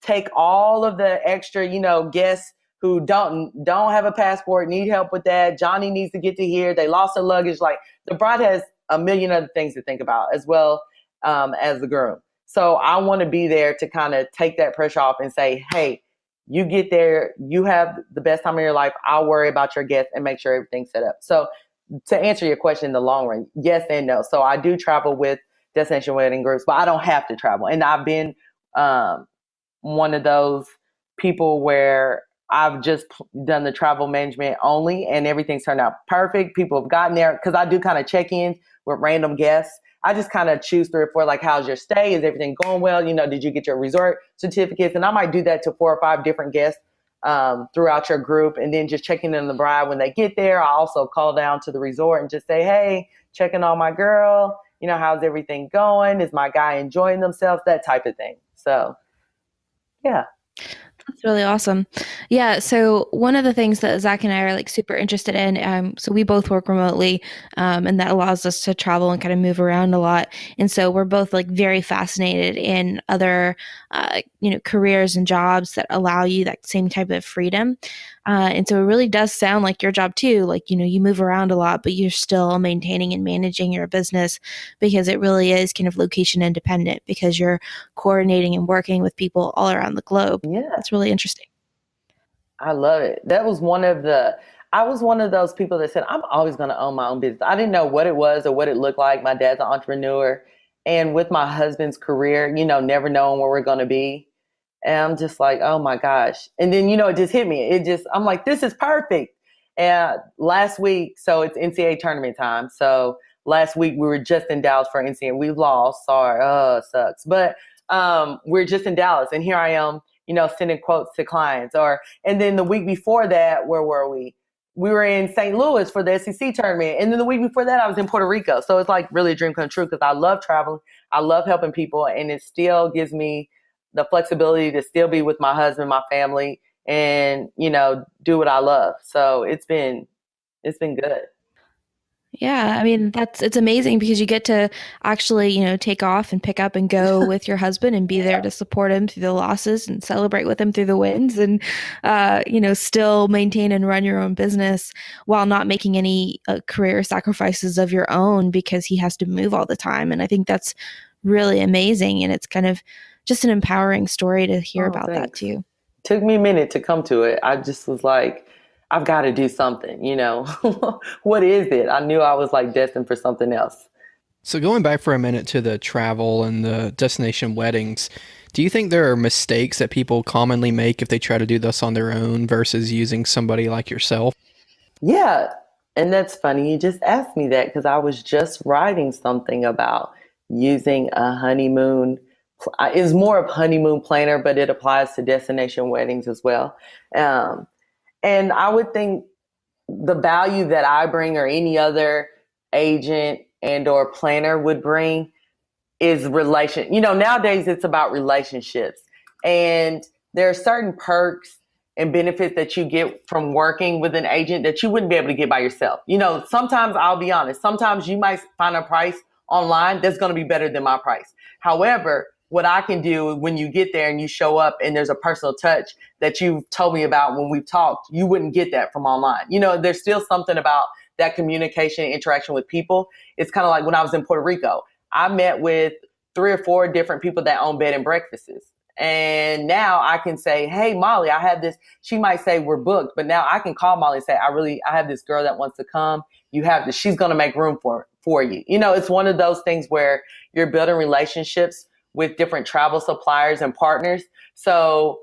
take all of the extra, guests who don't have a passport, need help with that. Johnny needs to get to here. They lost their luggage. Like, the bride has a million other things to think about, as well as the groom. So I want to be there to kind of take that pressure off and say, hey, you get there, you have the best time of your life. I'll worry about your guests and make sure everything's set up. So to answer your question in the long run, yes and no. So I do travel with destination wedding groups, but I don't have to travel. And I've been one of those people where I've just done the travel management only, and everything's turned out perfect. People have gotten there, because I do kind of check-ins with random guests. I just kind of choose 3 or 4, like, how's your stay? Is everything going well? Did you get your resort certificates? And I might do that to 4 or 5 different guests throughout your group, and then just checking in on the bride when they get there. I also call down to the resort and just say, hey, checking on my girl. How's everything going? Is my guy enjoying themselves? That type of thing. So, yeah. That's really awesome. Yeah. So one of the things that Zach and I are super interested in, so we both work remotely, and that allows us to travel and kind of move around a lot. And so we're both very fascinated in other, careers and jobs that allow you that same type of freedom. And so it really does sound like your job too. You move around a lot, but you're still maintaining and managing your business, because it really is kind of location independent, because you're coordinating and working with people all around the globe. Yeah. That's really interesting. I love it. I was one of those people that said, I'm always going to own my own business. I didn't know what it was or what it looked like. My dad's an entrepreneur, and with my husband's career, never knowing where we're going to be. And I'm just like, oh my gosh. And then, it just hit me. I'm like, this is perfect. And last week, so it's NCAA tournament time. So last week we were just in Dallas for NCAA. We lost. Sorry. Oh, it sucks. But we're just in Dallas, and here I am, sending quotes to clients. And then the week before that, where were we? We were in St. Louis for the SEC tournament. And then the week before that, I was in Puerto Rico. So it's really a dream come true, because I love traveling. I love helping people. And it still gives me the flexibility to still be with my husband, my family, and, do what I love. So it's been good. Yeah, I mean, it's amazing, because you get to actually, take off and pick up and go with your husband and be there to support him through the losses and celebrate with him through the wins, and, still maintain and run your own business while not making any career sacrifices of your own, because he has to move all the time. And I think that's really amazing. And it's kind of just an empowering story to hear about Thanks. that too. Took me a minute to come to it. I just was like, I've got to do something, what is it? I knew I was like destined for something else. So going back for a minute to the travel and the destination weddings, do you think there are mistakes that people commonly make if they try to do this on their own versus using somebody like yourself? Yeah. And that's funny. You just asked me that because I was just writing something about using a honeymoon. It's more of honeymoon planner, but it applies to destination weddings as well. Um, and I would think the value that I bring or any other agent and or planner would bring is nowadays it's about relationships, and there are certain perks and benefits that you get from working with an agent that you wouldn't be able to get by yourself. Sometimes, I'll be honest, sometimes you might find a price online that's going to be better than my price. However, what I can do when you get there and you show up and there's a personal touch that you've told me about when we've talked, you wouldn't get that from online. There's still something about that communication and interaction with people. It's kind of like when I was in Puerto Rico. I met with 3 or 4 different people that own bed and breakfasts. And now I can say, hey, Molly, I have this. She might say we're booked, but now I can call Molly and say, I have this girl that wants to come. You have this. She's going to make room for you. It's one of those things where you're building relationships with different travel suppliers and partners. So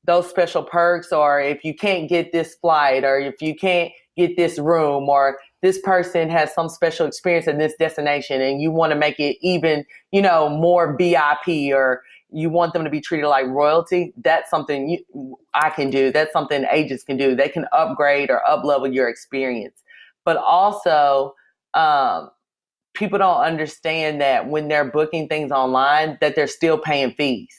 those special perks, or if you can't get this flight, or if you can't get this room, or this person has some special experience in this destination and you want to make it even, more VIP, or you want them to be treated like royalty, that's something I can do. That's something agents can do. They can upgrade or up-level your experience. But also, people don't understand that when they're booking things online, that they're still paying fees.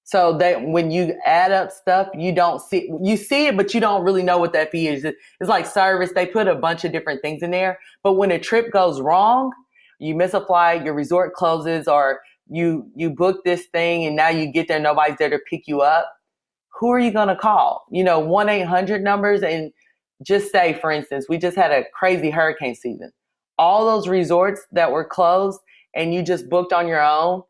So that when you add up stuff, you see it, but you don't really know what that fee is. It's like service. They put a bunch of different things in there. But when a trip goes wrong, you miss a flight, your resort closes, or you book this thing and now you get there, nobody's there to pick you up. Who are you going to call? 1-800 numbers. And just say, for instance, we just had a crazy hurricane season. All those resorts that were closed and you just booked on your own,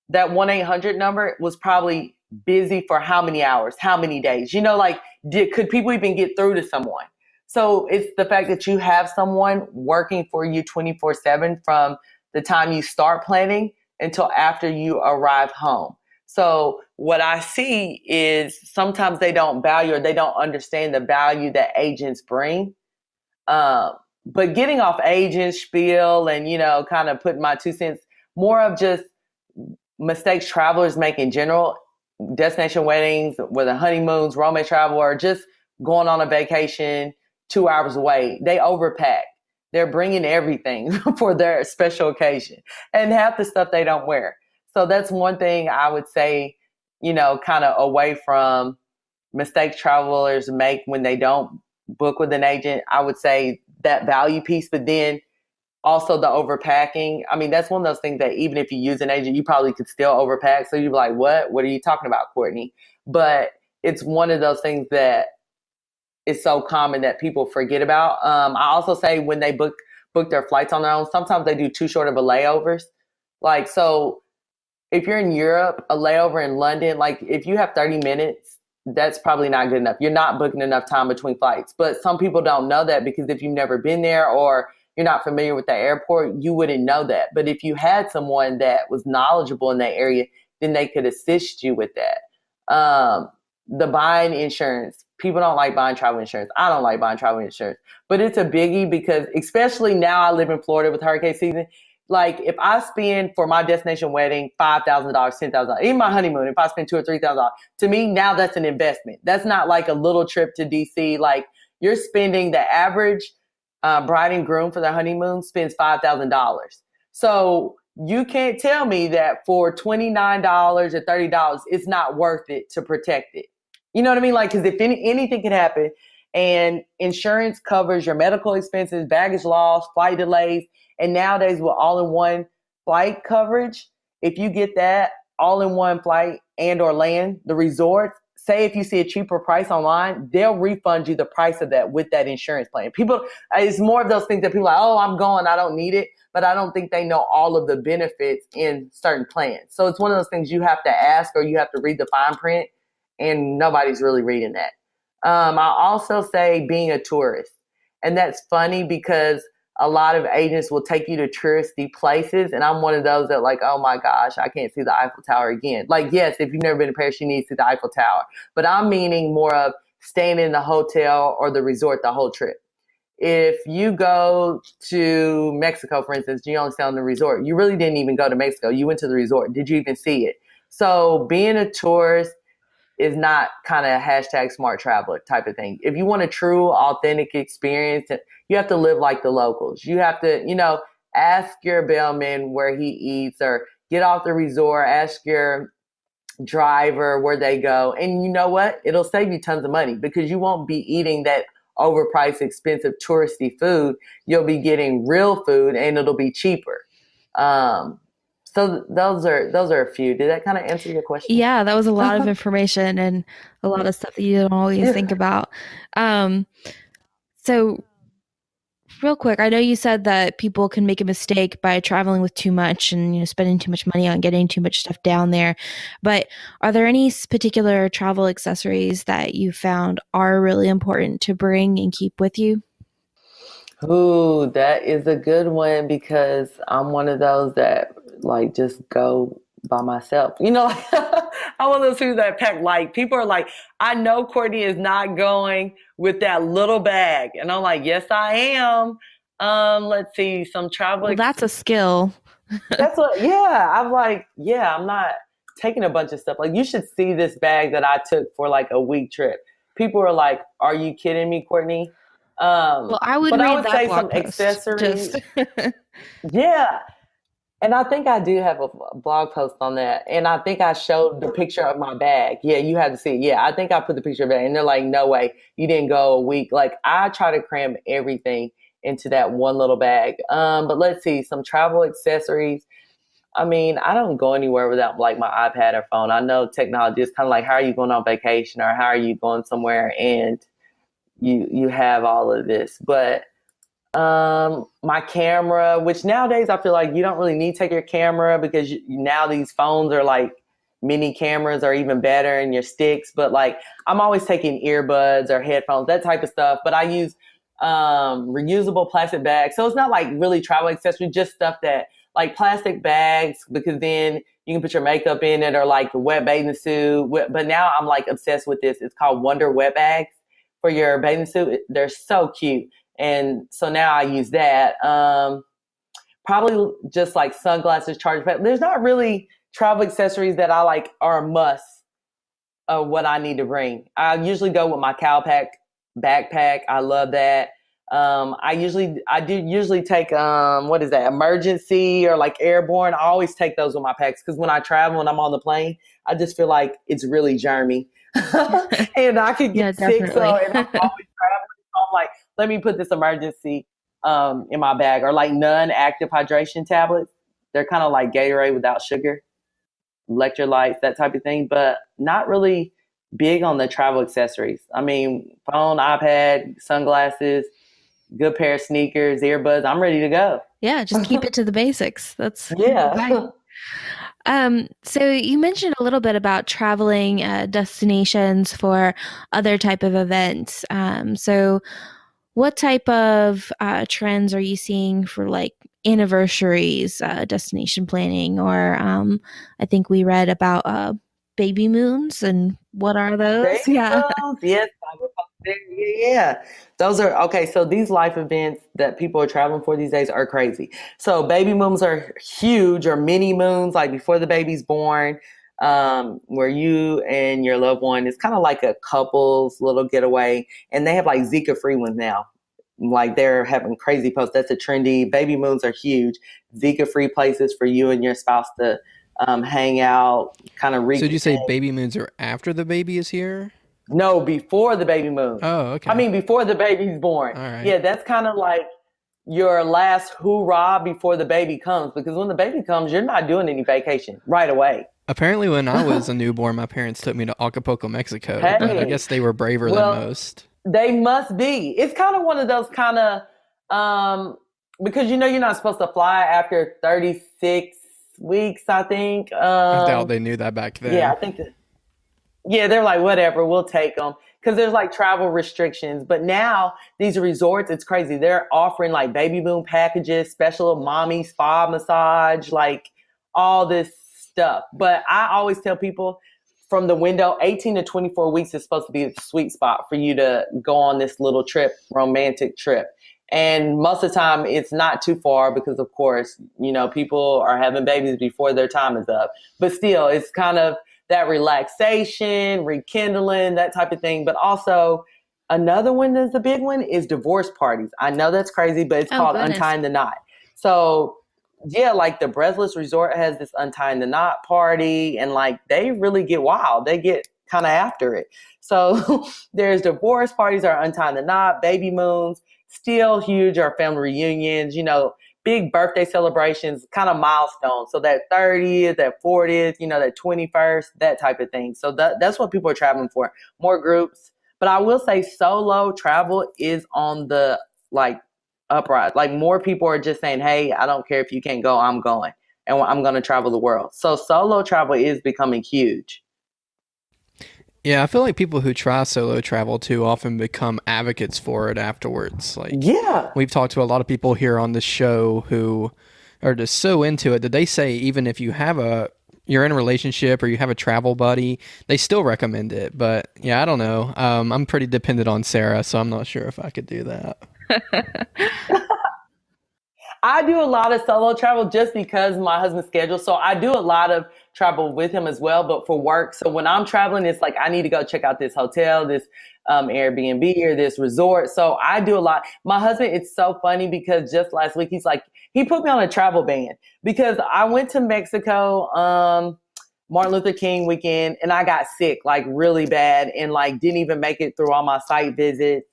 that 1-800 number was probably busy for how many hours, how many days? Could people even get through to someone? So it's the fact that you have someone working for you 24/7 from the time you start planning until after you arrive home. So what I see is sometimes they don't value or they don't understand the value that agents bring. But getting off agent spiel and, kind of putting my 2 cents, more of just mistakes travelers make in general, destination weddings, whether honeymoons, romance travel, or just going on a vacation 2 hours away. They overpack. They're bringing everything for their special occasion and half the stuff they don't wear. So that's one thing I would say, kind of away from mistakes travelers make when they don't book with an agent. I would say that value piece, but then also the overpacking. I mean, that's one of those things that even if you use an agent, you probably could still overpack. So you'd be like, what are you talking about, Courtnie? But it's one of those things that is so common that people forget about. I also say when they book their flights on their own, sometimes they do too short of a layovers. Like, so if you're in Europe, a layover in London, like if you have 30 minutes, that's probably not good enough. You're not booking enough time between flights. But some people don't know that because if you've never been there or you're not familiar with the airport, you wouldn't know that. But if you had someone that was knowledgeable in that area, then they could assist you with that. The buying insurance. People don't like buying travel insurance. I don't like buying travel insurance. But it's a biggie because especially now I live in Florida with hurricane season. Like if I spend for my destination wedding $5,000, $10,000, even my honeymoon, if I spend $2,000 or $3,000, to me now that's an investment. That's not like a little trip to DC. Like you're spending the average bride and groom for their honeymoon spends $5,000. So you can't tell me that for $29 or $30, it's not worth it to protect it. You know what I mean? Like, because if anything can happen, and insurance covers your medical expenses, baggage loss, flight delays, and nowadays with all-in-one flight coverage, if you get that all-in-one flight and or land, the resort, say if you see a cheaper price online, they'll refund you the price of that with that insurance plan. People, it's more of those things that people are like, oh, I'm going, I don't need it. But I don't think they know all of the benefits in certain plans. So it's one of those things you have to ask or you have to read the fine print, and nobody's really reading that. I also say being a tourist. And that's funny because a lot of agents will take you to touristy places. And I'm one of those that like, oh my gosh, I can't see the Eiffel Tower again. Like, yes, if you've never been to Paris, you need to see the Eiffel Tower. But I'm meaning more of staying in the hotel or the resort the whole trip. If you go to Mexico, for instance, you only stay on the resort. You really didn't even go to Mexico. You went to the resort. Did you even see it? So being a tourist is not kind of hashtag smart traveler type of thing. If you want a true, authentic experience, you have to live like the locals. You have to, ask your bellman where he eats or get off the resort, ask your driver where they go. And you know what? It'll save you tons of money because you won't be eating that overpriced, expensive, touristy food. You'll be getting real food and it'll be cheaper. So those are a few. Did that kind of answer your question? Yeah, that was a lot of information and a lot of stuff that you don't always think about. So real quick, I know you said that people can make a mistake by traveling with too much and spending too much money on getting too much stuff down there. But are there any particular travel accessories that you found are really important to bring and keep with you? Ooh, that is a good one because I'm one of those that like just go by myself. I'm one of those people that pack light. People are like, I know Courtnie is not going with that little bag. And I'm like, yes, I am. Let's see, some travel. Well, that's a skill. I'm like, yeah, I'm not taking a bunch of stuff. Like, you should see this bag that I took for like a week trip. People are like, are you kidding me, Courtnie? Well, I would say some accessories. Yeah. And I think I do have a blog post on that. And I think I showed the picture of my bag. Yeah, you had to see it. Yeah, I think I put the picture of it. And they're like, no way, you didn't go a week. Like, I try to cram everything into that one little bag. But let's see, some travel accessories. I mean, I don't go anywhere without like my iPad or phone. I know technology is kind of like, how are you going on vacation or how are you going somewhere and you have all of this. But my camera, which nowadays I feel like you don't really need to take your camera because now these phones are like mini cameras or even better and your sticks. But like, I'm always taking earbuds or headphones, that type of stuff. But I use reusable plastic bags. So it's not like really travel accessory, just stuff that like plastic bags, because then you can put your makeup in it or like a wet bathing suit. But now I'm like obsessed with this. It's called Wonder Wet Bags for your bathing suit. They're so cute. And so now I use that. Probably just like sunglasses, charger pad. There's not really travel accessories that I like are a must of what I need to bring. I usually go with my Cowpack backpack. I love that. I do usually take what is that, emergency or like airborne. I always take those with my packs because when I travel and I'm on the plane, I just feel like it's really germy and I could get sick. So and I'm always traveling. So I'm like, let me put this emergency in my bag, or like non-active hydration tablets. They're kind of like Gatorade without sugar, electrolytes, that type of thing, but not really big on the travel accessories. I mean, phone, iPad, sunglasses, good pair of sneakers, earbuds. I'm ready to go. Yeah, just keep it to the basics. That's yeah. So you mentioned a little bit about traveling destinations for other type of events. So what type of trends are you seeing for like anniversaries, destination planning, or I think we read about baby moons, and what are those? Baby moons, yes. Yeah. Those are, okay, so these life events that people are traveling for these days are crazy. So baby moons are huge, or mini moons, like before the baby's born, where you and your loved one, it's kind of like a couple's little getaway. And they have like Zika free ones now. Like they're having crazy posts. That's a trendy. Baby moons are huge. Zika free places for you and your spouse to hang out, kind of. So did you say baby moons are after the baby is here? No, before the baby moon. Oh, okay. I mean, before the baby's born. All right. Yeah, that's kind of like your last hoorah before the baby comes, because when the baby comes, you're not doing any vacation right away. Apparently, when I was a newborn, my parents took me to Acapulco, Mexico. Hey. But I guess they were braver than most. They must be. It's kind of one of those kind of, because you're not supposed to fly after 36 weeks, I think. I doubt they knew that back then. Yeah, I think that. Yeah, they're like, whatever, we'll take them. because there's like travel restrictions. But now these resorts, it's crazy. They're offering like baby boom packages, special mommy spa massage, like all this stuff. But I always tell people from the window, 18 to 24 weeks is supposed to be the sweet spot for you to go on this little trip, romantic trip. And most of the time it's not too far because of course, people are having babies before their time is up. But still, it's kind of that relaxation, rekindling, that type of thing. But also another one that's a big one is divorce parties. I know that's crazy, but it's called goodness. Untying the Knot. So yeah, like the Breathless Resort has this Untying the Knot party, and like they really get wild. They get kind of after it. So there's divorce parties or Untying the Knot, baby moons, still huge are family reunions, big birthday celebrations, kind of milestones. So that 30th, that 40th, that 21st, that type of thing. So that's what people are traveling for, more groups. But I will say solo travel is on the uprise. Like more people are just saying, hey, I don't care if you can't go, I'm going. And I'm going to travel the world. So solo travel is becoming huge. Yeah, I feel like people who try solo travel too often become advocates for it afterwards. Like, yeah, we've talked to a lot of people here on the show who are just so into it that they say even if you're in a relationship or you have a travel buddy, they still recommend it. But yeah, I don't know. I'm pretty dependent on Sarah, so I'm not sure if I could do that. I do a lot of solo travel just because my husband's schedule. So I do a lot of travel with him as well, but for work. So when I'm traveling, it's like I need to go check out this hotel, this Airbnb or this resort. So I do a lot. My husband, it's so funny because just last week, he put me on a travel ban because I went to Mexico Martin Luther King weekend and I got sick like really bad and like didn't even make it through all my site visits.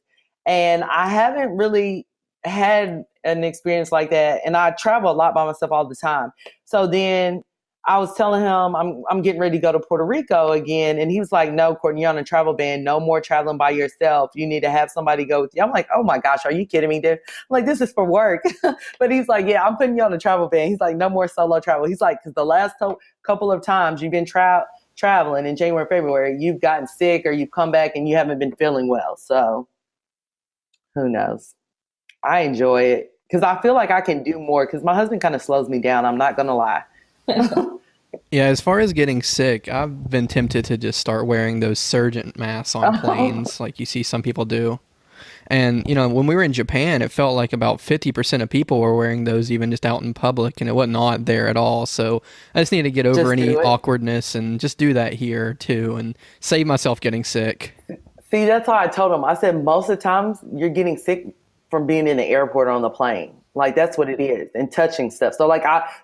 And I haven't really had an experience like that. And I travel a lot by myself all the time. So then I was telling him I'm getting ready to go to Puerto Rico again. And he was like, no, Courtnie, you're on a travel ban. No more traveling by yourself. You need to have somebody go with you. I'm like, oh my gosh, are you kidding me, dude? I'm like, this is for work. But he's like, yeah, I'm putting you on a travel ban. He's like, no more solo travel. He's like, because the last couple of times you've been traveling in January, February, you've gotten sick or you've come back and you haven't been feeling well. So who knows? I enjoy it because I feel like I can do more because my husband kind of slows me down. I'm not going to lie. Yeah, as far as getting sick, I've been tempted to just start wearing those surgeon masks on planes like you see some people do. And, when we were in Japan, it felt like about 50% of people were wearing those even just out in public, and it wasn't odd there at all. So I just need to get over any awkwardness and just do that here too and save myself getting sick. See, that's why I told him. I said most of the times you're getting sick from being in the airport or on the plane. Like that's what it is, and touching stuff. So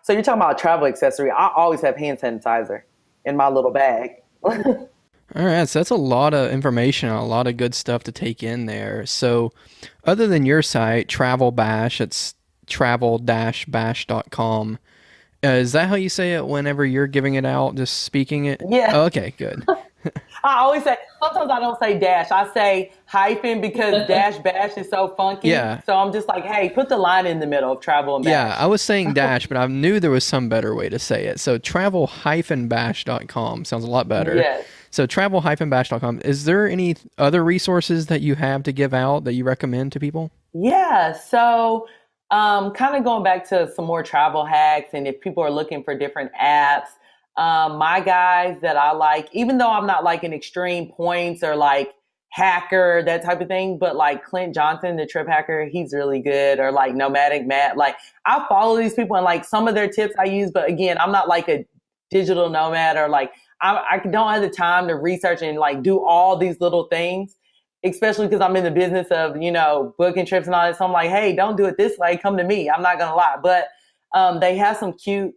so you're talking about a travel accessory. I always have hand sanitizer in my little bag. All right, so that's a lot of information, a lot of good stuff to take in there. So other than your site, Travel Bash, it's travel-bash.com. Is that how you say it whenever you're giving it out, just speaking it? Yeah. Oh, okay, good. I always say, sometimes I don't say dash. I say hyphen because dash bash is so funky. Yeah. So I'm just like, hey, put the line in the middle of travel and bash. Yeah, I was saying dash, but I knew there was some better way to say it. So travel-bash.com sounds a lot better. Yes. So travel-bash.com. Is there any other resources that you have to give out that you recommend to people? Yeah. So kind of going back to some more travel hacks, and if people are looking for different apps, my guys that I like, even though I'm not like an extreme points or like hacker, that type of thing, but like Clint Johnson, the trip hacker, he's really good. Or like Nomadic Matt, like I follow these people and like some of their tips I use, but again, I'm not like a digital nomad or like, I don't have the time to research and like do all these little things, especially because I'm in the business of, booking trips and all that. So I'm like, hey, don't do it this way. Come to me. I'm not going to lie. But they have some cute,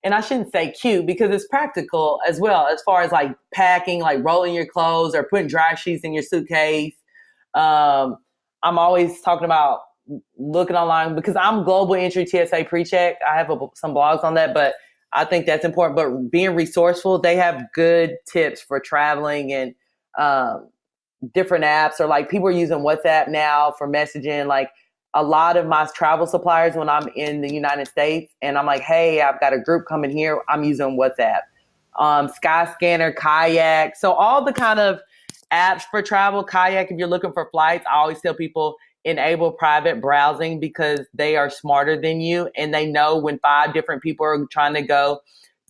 and I shouldn't say cute because it's practical as well, as far as like packing, like rolling your clothes or putting dry sheets in your suitcase. I'm always talking about looking online because I'm global entry TSA pre-check. I have some blogs on that, but I think that's important. But being resourceful, they have good tips for traveling and different apps, or like people are using WhatsApp now for messaging. Like a lot of my travel suppliers, when I'm in the United States and I'm like, hey, I've got a group coming here, I'm using WhatsApp, Skyscanner, Kayak. So all the kind of apps for travel. Kayak, if you're looking for flights, I always tell people enable private browsing because they are smarter than you and they know when 5 different people are trying to go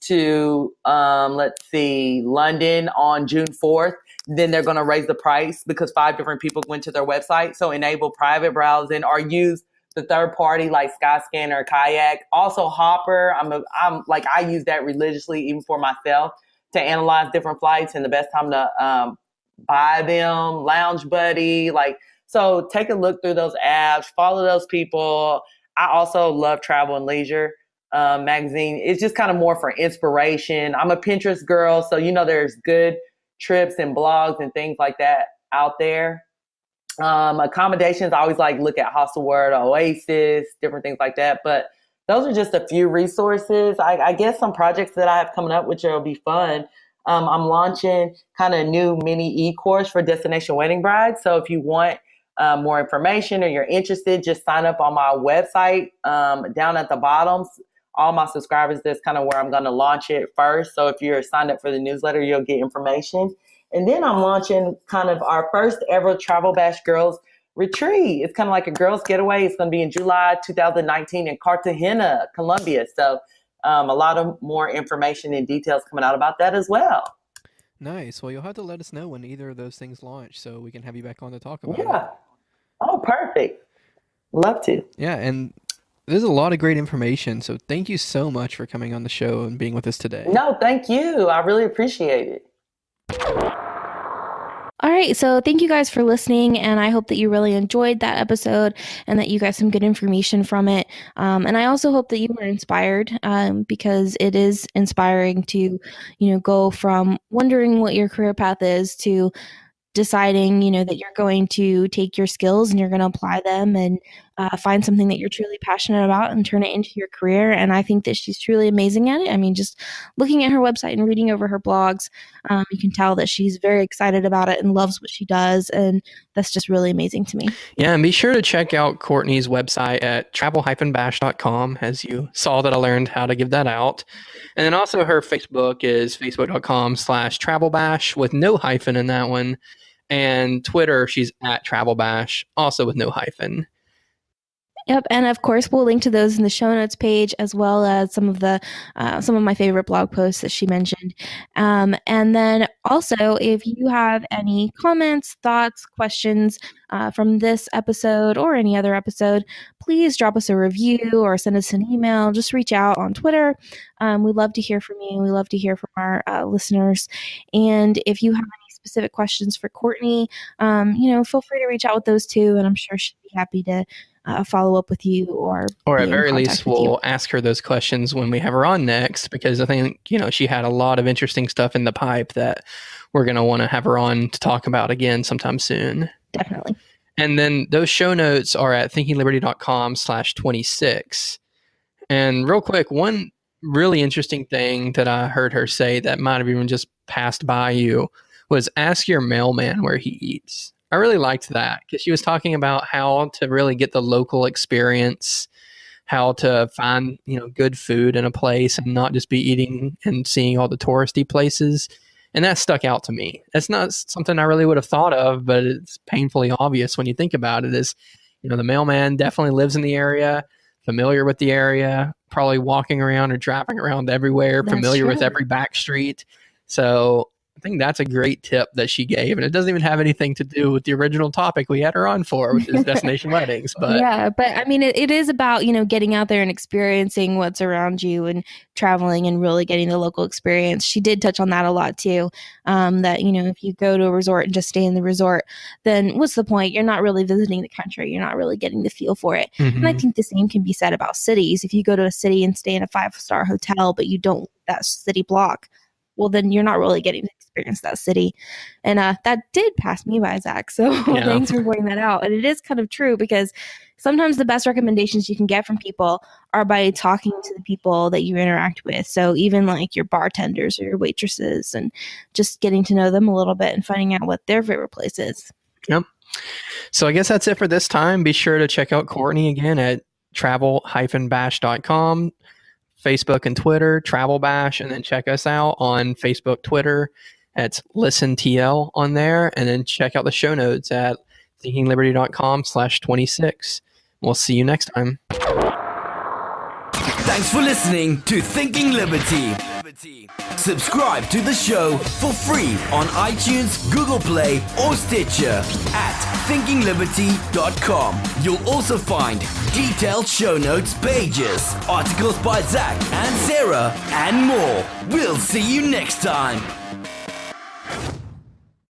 to, London on June 4th, then they're going to raise the price because 5 different people went to their website. So enable private browsing or use the third party like Skyscanner or Kayak. Also Hopper. I use that religiously even for myself to analyze different flights and the best time to buy them. Lounge Buddy, so take a look through those apps, follow those people. I also love Travel and Leisure magazine. It's just kind of more for inspiration. I'm a Pinterest girl, so there's good trips and blogs and things like that out there. Accommodations, I always look at Hostel World, Oasis, different things like that. But those are just a few resources. I guess some projects that I have coming up, which will be fun. I'm launching kind of a new mini e-course for Destination Wedding Brides. So if you want more information or you're interested, just sign up on my website down at the bottom. All my subscribers, that's kind of where I'm going to launch it first. So if you're signed up for the newsletter, you'll get information. And then I'm launching kind of our first ever Travel Bash Girls Retreat. It's kind of like a girls getaway. It's going to be in July 2019 in Cartagena, Colombia. So a lot of more information and details coming out about that as well. Nice. Well, you'll have to let us know when either of those things launch so we can have you back on to talk about it. Yeah. Oh, perfect. Love to. Yeah, and there's a lot of great information. So thank you so much for coming on the show and being with us today. No, thank you. I really appreciate it. All right, so thank you guys for listening, and I hope that you really enjoyed that episode and that you got some good information from it. And I also hope that you were inspired because it is inspiring to, go from wondering what your career path is to deciding, that you're going to take your skills and you're going to apply them and find something that you're truly passionate about and turn it into your career. And I think that she's truly amazing at it. I mean, just looking at her website and reading over her blogs, you can tell that she's very excited about it and loves what she does. And that's just really amazing to me. Yeah, and be sure to check out Courtney's website at travel-bash.com, as you saw that I learned how to give that out. And then also her Facebook is facebook.com/travelbash with no hyphen in that one. And Twitter, she's at travelbash, also with no hyphen. Yep, and of course we'll link to those in the show notes page, as well as some of my favorite blog posts that she mentioned. And then also, if you have any comments, thoughts, questions from this episode or any other episode, please drop us a review or send us an email. Just reach out on Twitter. We love to hear from you. We love to hear from our listeners. And if you have any specific questions for Courtney, feel free to reach out with those too, and I'm sure she'd be happy to follow up with you or at very least we'll ask her those questions when we have her on next, because I think she had a lot of interesting stuff in the pipe that we're going to want to have her on to talk about again sometime soon. Definitely. And then those show notes are at thinkingliberty.com/26. And real quick, one really interesting thing that I heard her say that might have even just passed by you was ask your mailman where he eats. I really liked that because she was talking about how to really get the local experience, how to find, good food in a place and not just be eating and seeing all the touristy places. And that stuck out to me. It's not something I really would have thought of, but it's painfully obvious when you think about it is, the mailman definitely lives in the area, familiar with the area, probably walking around or driving around everywhere, familiar with every back street. So I think that's a great tip that she gave, and it doesn't even have anything to do with the original topic we had her on for, which is destination weddings. But yeah, but I mean, it is about, getting out there and experiencing what's around you and traveling and really getting the local experience. She did touch on that a lot too, that, if you go to a resort and just stay in the resort, then what's the point? You're not really visiting the country. You're not really getting the feel for it. Mm-hmm. And I think the same can be said about cities. If you go to a city and stay in a 5-star hotel, but you don't leave that city block, well, then you're not really getting to experience that city. And that did pass me by, Zach. So thanks for pointing that out. And it is kind of true because sometimes the best recommendations you can get from people are by talking to the people that you interact with. So even like your bartenders or your waitresses and just getting to know them a little bit and finding out what their favorite place is. Yep. So I guess that's it for this time. Be sure to check out Courtney again at travel-bash.com. Facebook and Twitter, Travel Bash, and then check us out on Facebook, Twitter, That's Listen TL on there. And then check out the show notes at thinkingliberty.com/26. We'll see you next time. Thanks for listening to Thinking Liberty. Subscribe to the show for free on iTunes, Google Play, or Stitcher at thinkingliberty.com. You'll also find detailed show notes pages, articles by Zach and Sarah, and more. We'll see you next time.